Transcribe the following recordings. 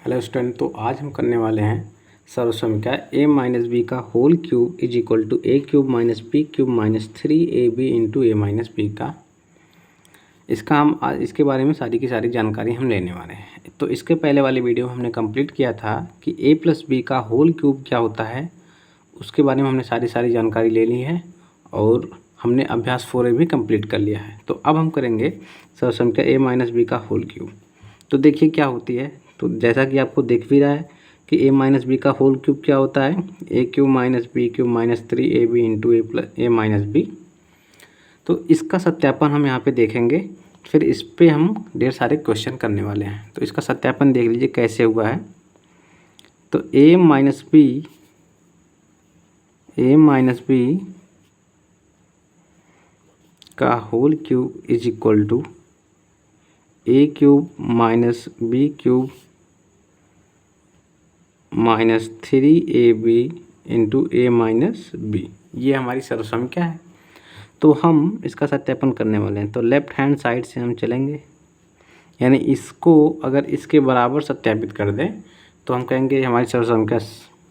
Hello student, तो आज हम करने वाले हैं सर्वसमीकरण a माइनस बी का whole cube is equal to A cube minus B cube minus 3ab into A minus B का। इसका हम आज इसके बारे में सारी की सारी जानकारी हम लेने वाले हैं। तो इसके पहले वाली वीडियो हमने कंप्लीट किया था कि a प्लस बी का होल क्यूब क्या होता है, उसके बारे में हमने सारी जानकारी ले ली है और हमने अभ्यास 4a भी कंप्लीट कर लिया है। तो अब हम करेंगे सर्वसमीकरण a माइनस बी का होल क्यूब। तो देखिए क्या होती है। तो जैसा कि आपको दिख भी रहा है कि a माइनस बी का होल क्यूब क्या होता है, a cube minus B cube minus 3ab into a plus a minus b. तो इसका सत्यापन हम यहाँ पे देखेंगे, फिर इस पे हम ढेर सारे क्वेश्चन करने वाले हैं। तो इसका सत्यापन देख लीजिए कैसे हुआ है। तो a माइनस बी का whole cube is equal to A cube minus B cube minus 3ab into A minus B. ये हमारी सर्वसमीकरण है। तो हम इसका सत्यापन करने वाले हैं। तो लेफ्ट हैंड साइड से हम चलेंगे, यानी इसको अगर इसके बराबर सत्यापित कर दें तो हम कहेंगे हमारी सर्वसमीकरण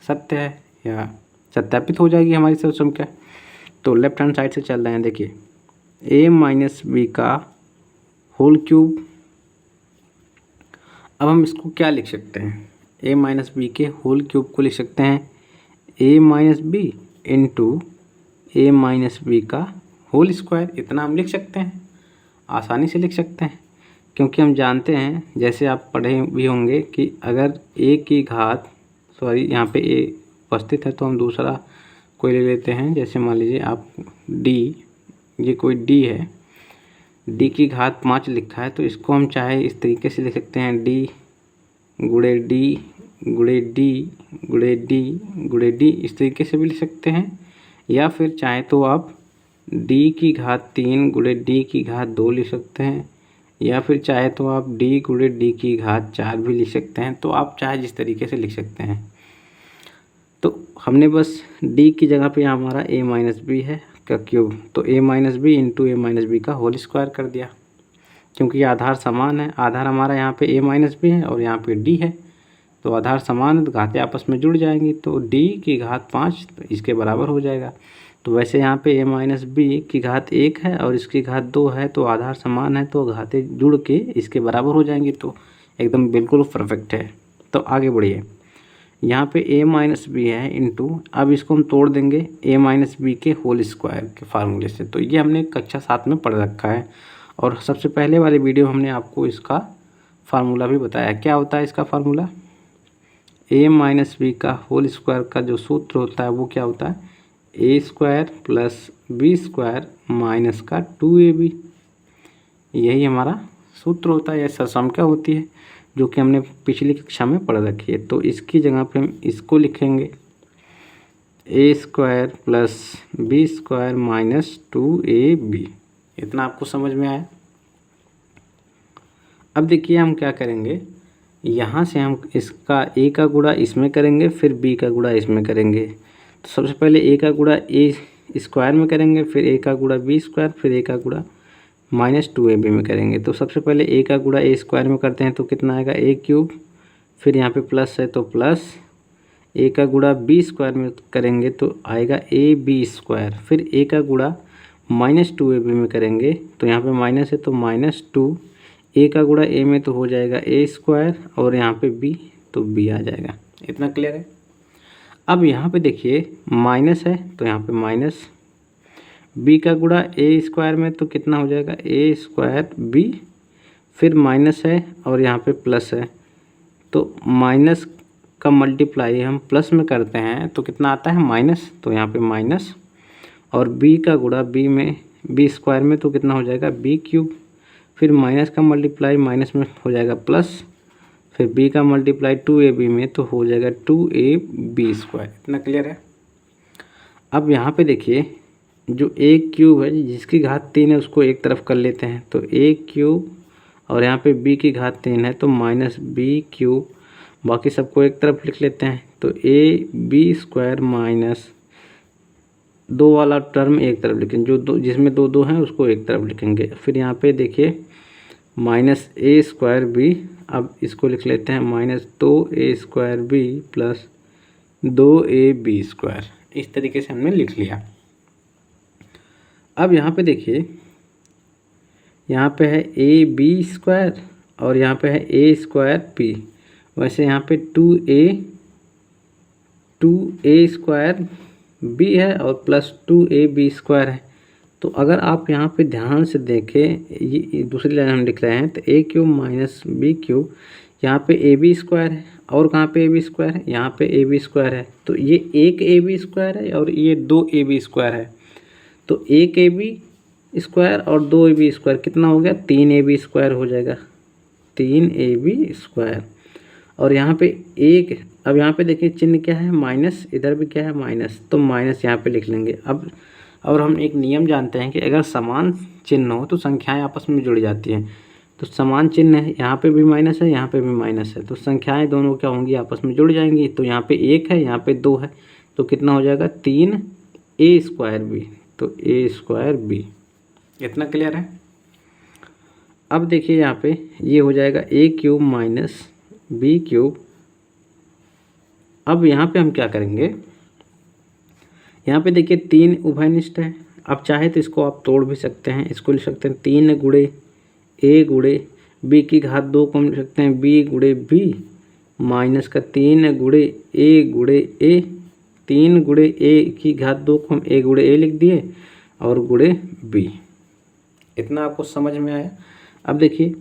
सत्य है या सत्यापित हो जाएगी हमारी सर्वसमीकरण। तो लेफ्ट हैंड साइड से चल रहे हैं। देखिए a माइनस बी का होल क्यूब। अब हम इसको क्या लिख सकते हैं, a माइनस बी के होल क्यूब को लिख सकते हैं a minus B into A minus B का होल स्क्वायर। इतना हम लिख सकते हैं, आसानी से लिख सकते हैं, क्योंकि हम जानते हैं जैसे आप पढ़े भी होंगे कि अगर a की घात यहाँ पे a उपस्थित है तो हम दूसरा कोई ले लेते हैं। जैसे मान लीजिए आप d, ये कोई d है, d की घात 5 लिखा है, तो इसको हम चाहे इस तरीके से लिख सकते हैं d गुणे d गुणे d गुणे d गुणे d, इस तरीके से भी लिख सकते हैं। या फिर चाहे तो आप d की घात 3 गुणे d की घात 2 लिख सकते हैं, या फिर चाहे तो आप d गुणे d की घात 4 भी लिख सकते हैं। तो आप चाहे जिस तरीके से लिख सकते हैं। तो हमने बस d की जगह पे हमारा a माइनस बी है का क्यूब, तो a minus B into A minus B का होल स्क्वायर कर दिया, क्योंकि आधार समान है। आधार हमारा यहाँ पे a माइनस बी है और यहाँ पे d है, तो आधार समान है तो घातें आपस में जुड़ जाएंगी। तो d की घात 5 तो इसके बराबर हो जाएगा। तो वैसे यहाँ पे a माइनस बी की घात 1 है और इसकी घात 2 है, तो आधार समान है तो घातें जुड़ के इसके बराबर हो जाएंगी। तो एकदम बिल्कुल परफेक्ट है। तो आगे बढ़िए, यहाँ पे a माइनस बी है इंटू, अब इसको हम तोड़ देंगे a माइनस बी के होल स्क्वायर के फार्मूले से। तो ये हमने कक्षा 7 में पढ़ रखा है और सबसे पहले वाली वीडियो हमने आपको इसका फार्मूला भी बताया। क्या होता है इसका फार्मूला, a माइनस बी का होल स्क्वायर का जो सूत्र होता है वो क्या होता है, a square plus B square minus का 2ab। यही हमारा सूत्र होता है, यह सर्वसमीकरण होती है जो कि हमने पिछली कक्षा में पढ़ रखी है। तो इसकी जगह पे हम इसको लिखेंगे a square plus B square minus 2ab। इतना आपको समझ में आया। अब देखिए हम क्या करेंगे, यहाँ से हम इसका a का गुणा इसमें करेंगे, फिर b का गुणा इसमें करेंगे। तो सबसे पहले a का गुणा a स्क्वायर में करेंगे, फिर a का गुणा b स्क्वायर, फिर a का गुणा माइनस 2ab में करेंगे। तो सबसे पहले a का गुणा a स्क्वायर में करते हैं तो कितना आएगा a क्यूब, फिर यहाँ पे प्लस है तो प्लस, a का गुणा b स्क्वायर में करेंगे तो आएगा ab स्क्वायर, फिर a का गुणा माइनस 2ab में करेंगे तो यहाँ पे माइनस है तो माइनस 2, a का गुणा a में तो हो जाएगा a स्क्वायर और यहाँ पे b तो b आ जाएगा। इतना क्लियर है। अब यहाँ पे देखिए माइनस है तो यहाँ पे माइनस, b का गुणा a स्क्वायर में तो कितना हो जाएगा a स्क्वायर b, फिर माइनस है और यहाँ पे प्लस है, तो माइनस का मल्टीप्लाई हम प्लस में करते हैं तो कितना आता है माइनस, तो यहाँ पे माइनस, और b का गुणा b में b स्क्वायर में तो कितना हो जाएगा b क्यूब, फिर माइनस का मल्टीप्लाई माइनस में हो जाएगा प्लस, फिर b का मल्टीप्लाई 2ab में तो हो जाएगा 2ab स्क्वायर। इतना क्लियर है। अब यहाँ पे देखिए जो a क्यूब है जिसकी घात 3 है उसको एक तरफ कर लेते हैं, तो a क्यूब और यहाँ पे b की घात 3 है तो माइनस b क्यूब, बाकी सबको एक तरफ लिख लेते हैं। तो ab स्क्वायर माइनस 2 वाला टर्म एक तरफ लिखेंगे, जो दो जिसमें दो हैं उसको एक तरफ लिखेंगे। फिर यहाँ पे देखिए माइनस ए स्क्वायर बी, अब इसको लिख लेते हैं minus 2a² B plus 2ab square. इस तरीके से हमने लिख लिया। अब यहाँ पे देखिए, यहाँ पे है ab² और यहाँ पे है a² b। वैसे यहाँ पे 2a² b है और प्लस 2ab स्क्वायर है। तो अगर आप यहाँ पे ध्यान से देखें, ये दूसरी लाइन हम लिख रहे हैं, तो a³ माइनस b³, यहाँ पे ab² है और कहाँ पे ab² है, यहाँ पे ab² है। तो ये एक ab² है और ये 2ab² है। तो एक ab² और 2ab² कितना हो गया, 3ab² हो जाएगा, 3ab²। और यहाँ पे एक, अब यहाँ पे देखिए चिन्ह क्या है, माइनस, इधर भी क्या है, माइनस, तो माइनस यहाँ पे लिख लेंगे। अब और हम एक नियम जानते हैं कि अगर समान चिन्ह हो तो संख्याएं आपस में जुड़ जाती हैं। तो समान चिन्ह है, यहाँ पे भी माइनस है, यहाँ पे भी माइनस है, तो संख्याएं दोनों क्या होंगी, आपस में जुड़ जाएंगी। तो यहाँ पे 1 है, यहाँ पे 2 है, तो कितना हो जाएगा, 3a² b, तो a² b। इतना क्लियर है। अब देखिए यहाँ पे ये हो जाएगा a³ माइनस b³। अब यहाँ पे हम क्या करेंगे, यहाँ पे देखिए 3 उभयनिष्ठ है। अब चाहे तो इसको आप तोड़ भी सकते हैं, इसको लिख सकते हैं 3 गुणे a गुणे b की घात 2 को हम लिख सकते हैं b गुणे b माइनस का 3 गुणे a गुणे a, 3 गुणे a की घात 2 को हम a गुणे a लिख दिए और गुणे b। इतना आपको समझ में आया। अब देखिए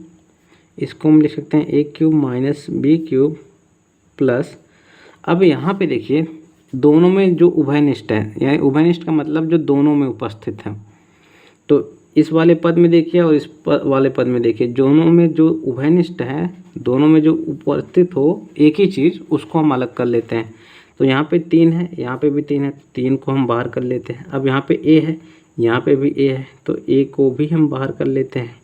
इसको हम लिख सकते हैं a³ माइनस b³ प्लस, अब यहाँ पे देखिए दोनों में जो उभयनिष्ठ है, यानी उभयनिष्ठ का मतलब जो दोनों में उपस्थित है, तो इस वाले पद में देखिए और इस वाले पद में देखिए, दोनों में जो उभयनिष्ठ है, दोनों में जो उपस्थित हो एक ही चीज़, उसको हम अलग कर लेते हैं। तो यहाँ पे 3 है, यहाँ पे भी 3 है, 3 को हम बाहर कर लेते हैं। अब यहाँ पे a है, यहाँ पे भी a है, तो a को भी हम बाहर कर लेते हैं।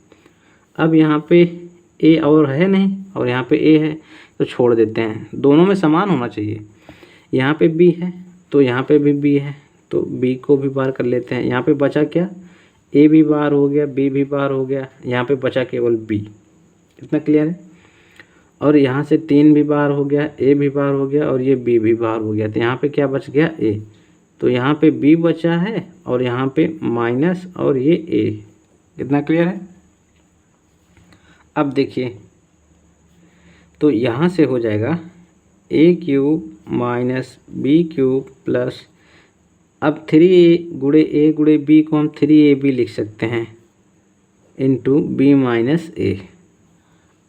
अब यहाँ पे a और है नहीं और यहाँ पे a है, तो छोड़ देते हैं, दोनों में समान होना चाहिए। यहाँ पे b है तो यहाँ पे भी b है, तो b को भी बाहर कर लेते हैं। यहाँ पे बचा क्या, a भी बाहर हो गया, b भी बाहर हो गया, यहाँ पे बचा केवल b। इतना क्लियर है। और यहाँ से 3 भी बाहर हो गया, a भी बाहर हो गया और ये b भी बाहर हो गया, तो यहाँ पे क्या बच गया, a। तो यहाँ पे b बचा है और यहाँ पे माइनस और ये a। इतना क्लियर है। अब देखिए तो यहाँ से हो जाएगा a³ माइनस b³ प्लस, अब 3a गुणे a गुणे b को हम 3ab लिख सकते हैं इंटू b माइनस a।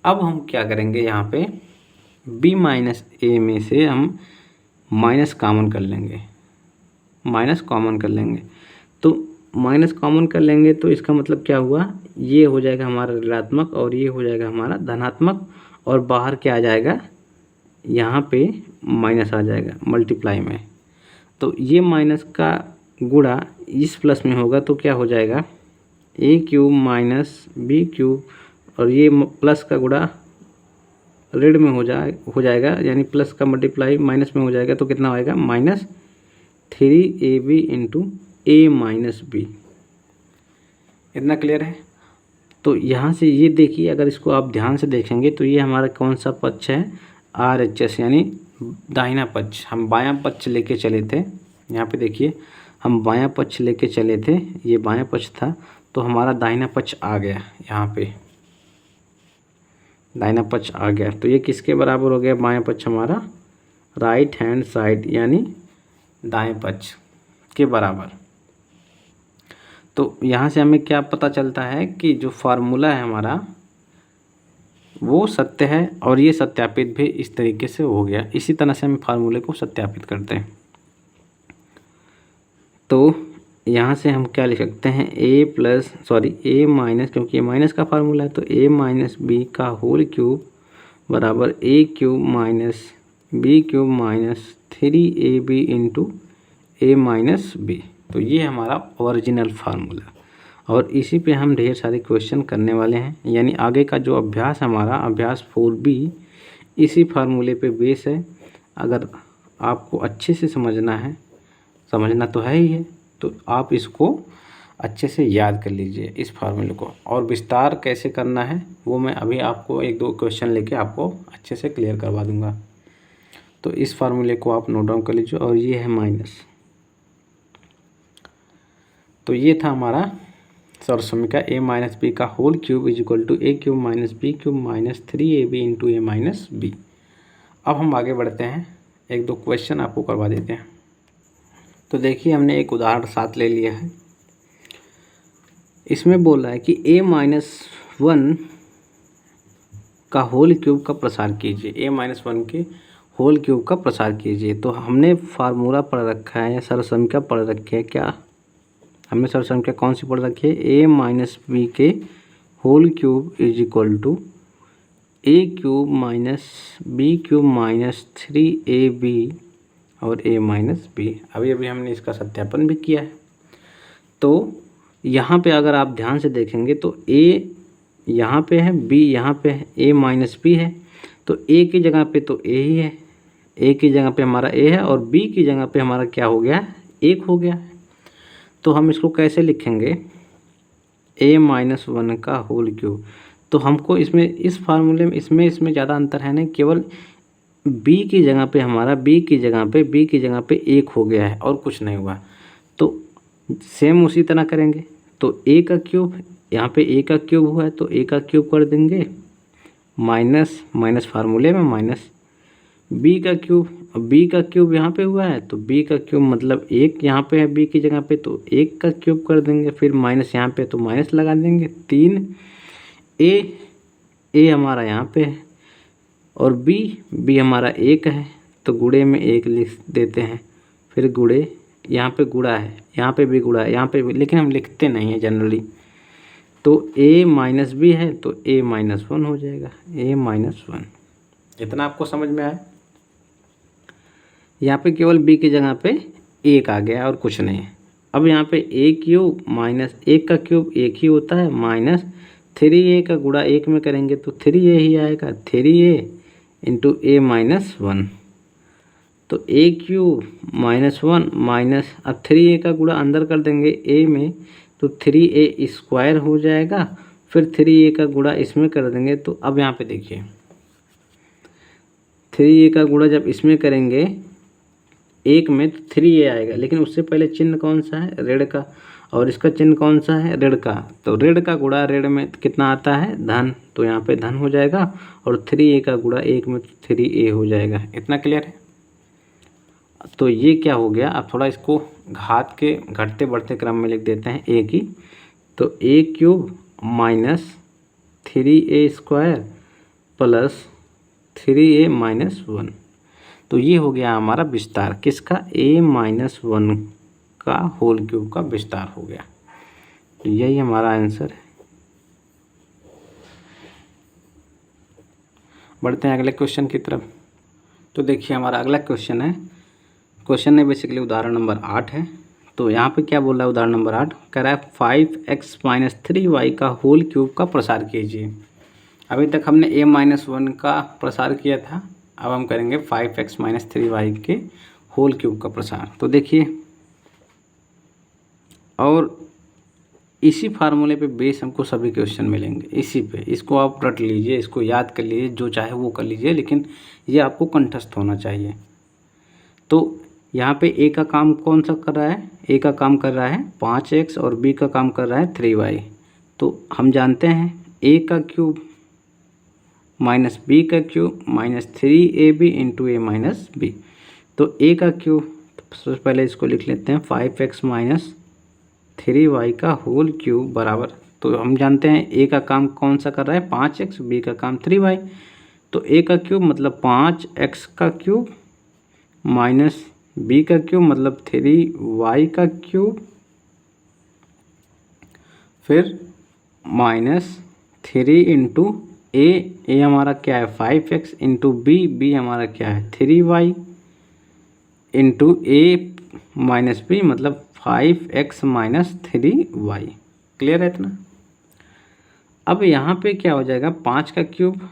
अब हम क्या करेंगे, यहाँ पे b माइनस a में से हम माइनस कॉमन कर लेंगे, माइनस कॉमन कर लेंगे। तो माइनस कॉमन कर लेंगे तो इसका मतलब क्या हुआ, ये हो जाएगा हमारा ऋणात्मक और ये हो जाएगा हमारा धनात्मक, और बाहर क्या आ जाएगा, यहाँ पे माइनस आ जाएगा मल्टीप्लाई में। तो ये माइनस का गुणा इस प्लस में होगा तो क्या हो जाएगा, a³ माइनस b³ और ये प्लस का गुणा ऋण में हो जाएगा, यानी प्लस का मल्टीप्लाई माइनस में हो जाएगा, तो कितना आएगा, minus 3ab into a minus b। इतना क्लियर है। तो यहाँ से ये देखिए, अगर इसको आप ध्यान से देखेंगे तो ये हमारा कौन सा पक्ष है, RHS यानी दाहिना पक्ष। हम बायां पक्ष लेके चले थे, यहाँ पे देखिए हम बायां पक्ष लेके चले थे, ये बायां पक्ष था, तो हमारा दाहिना पक्ष आ गया, यहाँ पे दाहिना पक्ष आ गया। तो ये किसके बराबर हो गया, बायां पक्ष हमारा राइट हैंड साइड यानी दाएं पक्ष के बराबर। तो यहाँ से हमें क्या पता चलता है कि जो फार्मूला है हमारा वो सत्य है, और ये सत्यापित भी इस तरीके से हो गया। इसी तरह से हम फार्मूले को सत्यापित करते हैं। तो यहाँ से हम क्या लिख सकते हैं, a माइनस, क्योंकि ये माइनस का फार्मूला है, तो a माइनस b का होल क्यूब बराबर a³ minus b³ minus 3ab into a minus b। तो ये हमारा ओरिजिनल फार्मूला, और इसी पे हम ढेर सारे क्वेश्चन करने वाले हैं। यानी आगे का जो अभ्यास हमारा अभ्यास 4b इसी फार्मूले पे बेस है। अगर आपको अच्छे से समझना है, समझना तो है ही है, तो आप इसको अच्छे से याद कर लीजिए इस फार्मूले को, और विस्तार कैसे करना है वो मैं अभी आपको 1-2 क्वेश्चन लेके आपको अच्छे से क्लियर करवा दूंगा। तो इस फार्मूले को आप नोट डाउन कर लीजिए, और ये है माइनस। तो ये था हमारा सर्वसमीका a माइनस बी का whole cube is equal to a cube minus B cube minus 3ab into a minus B. अब हम आगे बढ़ते हैं, 1-2 क्वेश्चन आपको करवा देते हैं। तो देखिए हमने एक उदाहरण 7 ले लिया है। इसमें बोल रहा है कि a माइनस 1 का होल क्यूब का प्रसार कीजिए, a माइनस 1 के होल क्यूब का प्रसार कीजिए। तो हमने फार्मूला पढ़ रखा है या सर्वसमीका पढ़ रखी है, क्या हमने सर्वसमीका कौन सी पढ़ रखी है? a माइनस बी के whole cube is equal to a cube minus B cube minus 3ab और a माइनस बी। अभी हमने इसका सत्यापन भी किया है। तो यहाँ पे अगर आप ध्यान से देखेंगे तो a यहाँ पे है, b यहाँ पे है, a माइनस बी है। तो a की जगह पे तो a ही है, a की जगह पे हमारा a है, और b की जगह पे हमारा क्या हो गया? 1 हो गया है। तो हम इसको कैसे लिखेंगे? a माइनस 1 का होल क्यूब। तो हमको इसमें इस फार्मूले में इसमें ज़्यादा अंतर है नहीं, केवल b की जगह पे हमारा b की जगह पे 1 हो गया है और कुछ नहीं हुआ। तो सेम उसी तरह करेंगे। तो a का क्यूब, यहाँ पे a का क्यूब हुआ है तो a का क्यूब कर देंगे, माइनस फार्मूले में माइनस b का क्यूब, b का क्यूब यहाँ पे हुआ है तो b का क्यूब मतलब 1 यहाँ पे है b की जगह पे तो 1 का क्यूब कर देंगे, फिर माइनस यहाँ पे तो माइनस लगा देंगे 3। a हमारा यहाँ पे है और b हमारा 1 है तो गुणे में 1 लिख देते हैं, फिर गुणे यहाँ पे गुणा है, यहाँ पे भी गुणा है, यहाँ पे भी, लेकिन हम लिखते नहीं हैं जनरली। तो a माइनस बी है तो a माइनस 1 हो जाएगा, a माइनस 1। इतना आपको समझ में आया? यहाँ पे केवल b की जगह पे 1 आ गया और कुछ नहीं है। अब यहाँ पे a क्यूब माइनस 1 का क्यूब 1 ही होता है, माइनस 3a का गुणा 1 में करेंगे तो 3a ही आएगा, 3a इंटू a माइनस 1। तो a क्यूब माइनस 1 माइनस, अब 3a का गुणा अंदर कर देंगे a में तो 3a स्क्वायर हो जाएगा, फिर 3a का गुणा इसमें कर देंगे। तो अब यहाँ पे देखिए 3a का गुणा जब इसमें करेंगे 1 में तो 3a आएगा, लेकिन उससे पहले चिन्ह कौन सा है? ऋण का, और इसका चिन्ह कौन सा है? ऋण का। तो ऋण का गुणा ऋण में कितना आता है? धन, तो यहाँ पे धन हो जाएगा, और 3a का गुणा 1 में तो 3a हो जाएगा। इतना क्लियर है? तो ये क्या हो गया? अब थोड़ा इसको घात के घटते बढ़ते क्रम में लिख देते हैं a की। तो a cube minus 3a square plus 3a minus 1। तो ये हो गया हमारा विस्तार, किसका? a माइनस 1 का होल क्यूब का विस्तार हो गया। तो यही हमारा आंसर है। बढ़ते हैं अगले क्वेश्चन की तरफ। तो देखिए हमारा अगला क्वेश्चन है, क्वेश्चन है बेसिकली उदाहरण नंबर 8 है। तो यहाँ पे क्या बोल रहा है? उदाहरण नंबर 8 कह रहा है 5x माइनस 3y का होल क्यूब का प्रसार कीजिए। अभी तक हमने a माइनस 1 का प्रसार किया था, अब हम करेंगे 5x माइनस 3y के होल क्यूब का प्रसार। तो देखिए, और इसी फार्मूले पे बेस हमको सभी क्वेश्चन मिलेंगे, इसी पे। इसको आप रट लीजिए, इसको याद कर लीजिए, जो चाहे वो कर लीजिए, लेकिन ये आपको कंठस्थ होना चाहिए। तो यहाँ पे a का काम कौन सा कर रहा है? a का काम कर रहा है 5x और b का काम कर रहा है 3y। तो हम जानते हैं a का क्यूब माइनस b का cube minus 3ab into a minus b। तो a का क्यूब, सबसे पहले इसको लिख लेते हैं 5x माइनस 3y का होल क्यूब बराबर, तो हम जानते हैं a का काम कौन सा कर रहा है? 5x, b का काम 3y। तो a का क्यूब मतलब 5x का क्यूब माइनस b का क्यूब मतलब 3y का क्यूब, फिर माइनस 3 इंटू a हमारा क्या है? 5x इंटू b हमारा क्या है? 3y into a minus b मतलब 5x माइनस 3y। क्लियर है इतना? अब यहाँ पे क्या हो जाएगा? 5 का क्यूब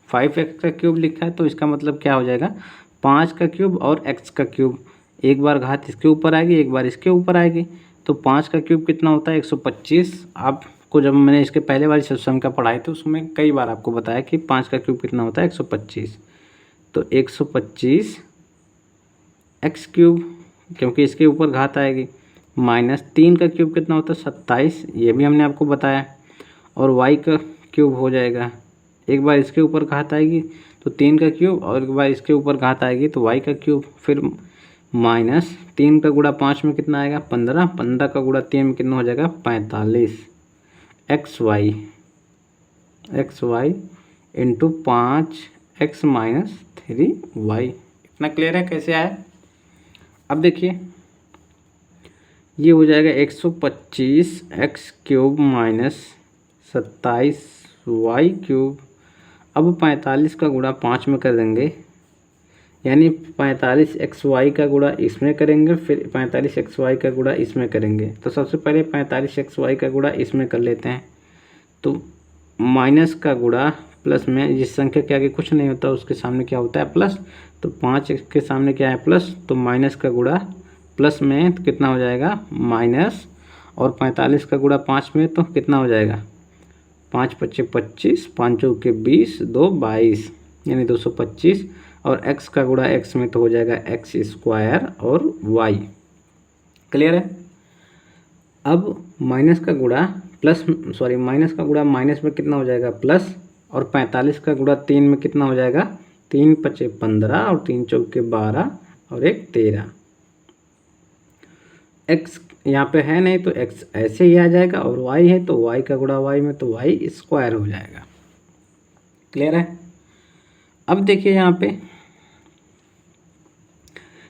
5x का क्यूब लिखा है, तो इसका मतलब क्या हो जाएगा? 5 का क्यूब और x का क्यूब, एक बार घात इसके ऊपर आएगी, एक बार इसके ऊपर आएगी। तो 5 का क्यूब कितना होता है 125। आपको जब मैंने इसके पहले वाली संख्या पढ़ाई थी उसमें कई बार आपको बताया कि 5 का क्यूब कितना होता है 125। तो 125 एक्स क्यूब, क्योंकि इसके ऊपर घात आएगी, माइनस 3 का क्यूब कितना होता है 27, ये भी हमने आपको बताया। और वाई का क्यूब हो जाएगा, एक बार इसके ऊपर घात आएगी तो 3 का क्यूब, और एक बार इसके ऊपर घात आएगी तो वाई का क्यूब। फिर माइनस 3 का गुणा 5 में कितना आएगा 15, 15 का गुणा 3 में कितना हो जाएगा 45। X Y into 5x minus 3y। इतना क्लियर है कैसे आया? अब देखिए ये हो जाएगा 125 x cube minus 27y cube. अब 45 का गुणा 5 में कर देंगे, यानी 45xy का गुणा इसमें करेंगे, फिर 45xy का गुणा इसमें करेंगे। तो सबसे पहले 45xy का गुणा इसमें कर लेते हैं। तो माइनस का गुणा प्लस में, जिस संख्या के आगे कुछ नहीं होता उसके सामने क्या होता है प्लस, तो 5 के सामने क्या है प्लस, तो माइनस का गुणा प्लस में तो कितना हो जाएगा माइनस, और 45 का गुणा 5 में तो कितना हो जाएगा 5 पच्चे 25, 5 चौके 20, 2 22, यानी 225। और x का गुणा x में तो हो जाएगा x स्क्वायर और y। क्लियर है? अब माइनस का गुणा माइनस का गुणा माइनस में कितना हो जाएगा प्लस, और 45 का गुणा 3 में कितना हो जाएगा 3 पच्चे 15, और 3 चौके 12, और 1 13। x यहाँ पे है नहीं तो x ऐसे ही आ जाएगा, और y है तो y का गुणा y में तो y स्क्वायर हो जाएगा। क्लियर है? अब देखिए यहाँ पे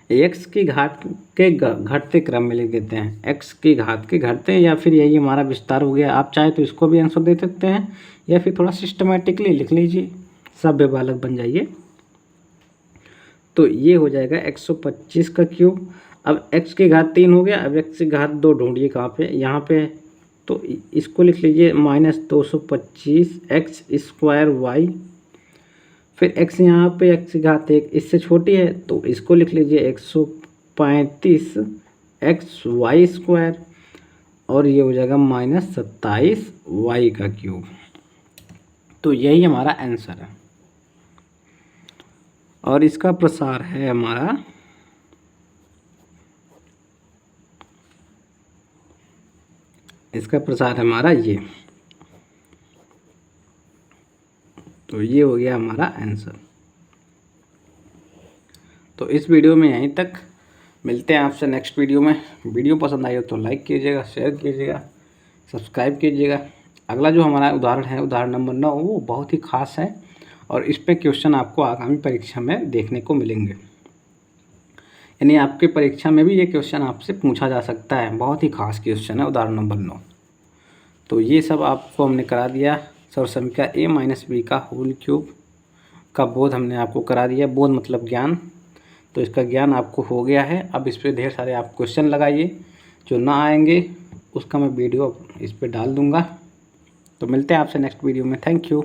x की घात के घटते क्रम में लिख देते हैं, x की घात के घटते, या फिर यही हमारा विस्तार हो गया। आप चाहे तो इसको भी आंसर दे सकते हैं, या फिर थोड़ा सिस्टमेटिकली लिख लीजिए, सभ्य बालक बन जाइए। तो ये हो जाएगा 125 का क्यूब। अब x की घात 3 हो गया, अब x की घात 2 ढूंढिए कहाँ पे, यहाँ पे। तो इसको लिख लीजिए माइनस 225 एक्स स्क्वायर वाई। फिर x यहाँ पे x की घात 1 इससे छोटी है तो इसको लिख लीजिए 135 एक्स वाई स्क्वायर, और ये हो जाएगा माइनस 27 वाई का क्यूब। तो यही हमारा आंसर है, और इसका प्रसार है हमारा ये। तो ये हो गया हमारा आंसर। तो इस वीडियो में यहीं तक, मिलते हैं आपसे नेक्स्ट वीडियो में। वीडियो पसंद आई हो तो लाइक कीजिएगा, शेयर कीजिएगा, सब्सक्राइब कीजिएगा। अगला जो हमारा उदाहरण है, उदाहरण नंबर 9, वो बहुत ही खास है, और इस पे क्वेश्चन आपको आगामी परीक्षा में देखने को मिलेंगे। यानी आपके परीक्षा में भी ये क्वेश्चन आपसे पूछा जा सकता है। बहुत ही खास क्वेश्चन है उदाहरण नंबर 9। तो ये सब आपको हमने करा दिया। सर्वसंख्या a माइनस बी का होल क्यूब का बोध हमने आपको करा दिया। बोध मतलब ज्ञान। तो इसका ज्ञान आपको हो गया है। अब इस पर ढेर सारे आप क्वेश्चन लगाइए, जो ना आएंगे उसका मैं वीडियो इस पर डाल दूँगा। तो मिलते हैं आपसे नेक्स्ट वीडियो में। Thank you.